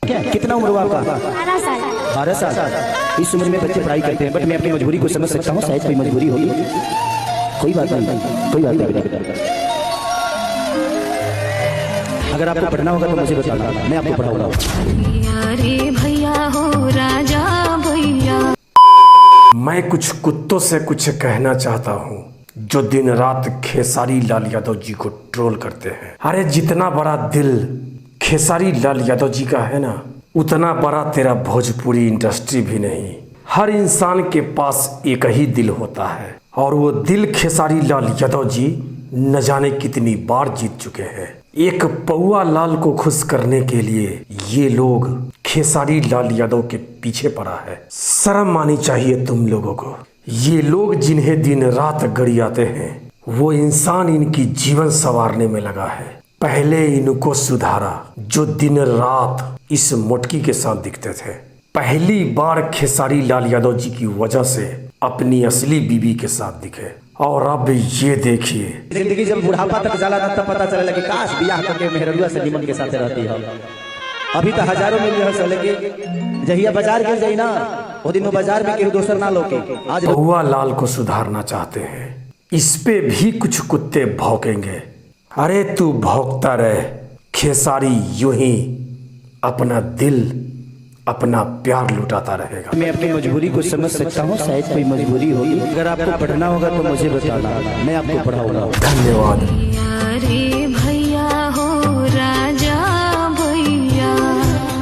क्या कितना उम्र हुआ आपका? 12 साल। 12 साल। इस उम्र में बच्चे पढ़ाई करते हैं, बट मैं अपनी मजबूरी को समझ सकता हूँ, शायद कोई मजबूरी होगी। कोई बात नहीं, कोई बात नहीं। अगर आपको पढ़ना होगा तो मुझे बताना, मैं आपको पढ़ाऊंगा। भैया हो राजा भैया। मैं कुछ कुत्तों से कुछ कहना चाहता हूँ जो दिन रात खेसारी लाल यादव जी को ट्रोल करते हैं। अरे जितना बड़ा दिल खेसारी लाल यादव जी का है ना, उतना बड़ा तेरा भोजपुरी इंडस्ट्री भी नहीं। हर इंसान के पास एक ही दिल होता है और वो दिल खेसारी लाल यादव जी न जाने कितनी बार जीत चुके हैं। एक पौआ लाल को खुश करने के लिए ये लोग खेसारी लाल यादव के पीछे पड़ा है। शर्म आनी चाहिए तुम लोगों को। ये लोग जिन्हें दिन रात गरियाते हैं, वो इंसान इनकी जीवन संवारने में लगा है। पहले इनको सुधारा जो दिन रात इस मोटकी के साथ दिखते थे। पहली बार खेसारी लाल यादव जी की वजह से अपनी असली बीवी के साथ दिखे, और अब ये देखिए जिंदगी जब बुढ़ापा तक जाला तब पता चले कि काश बियाह करके मेहरुआ से निमन के साथ रहती है। अभी तो हजारों मिल रहा है, लेकिन जहिया बाजार गिर जाई ना, वो दिन बाजार में केहू दोसर ना लोके। आज पौआ लाल को सुधारना चाहते हैं, इस पे भी कुछ कुत्ते भौंकेंगे। अरे तू भौंकता रहे, खेसारी यूं ही अपना दिल अपना प्यार लुटाता रहेगा। मैं अपनी मजबूरी को समझ सकता हूँ, शायद कोई मजबूरी होगी। अगर आपको पढ़ना होगा तो मुझे बताना, मैं आपको पढ़ाऊंगा। धन्यवाद।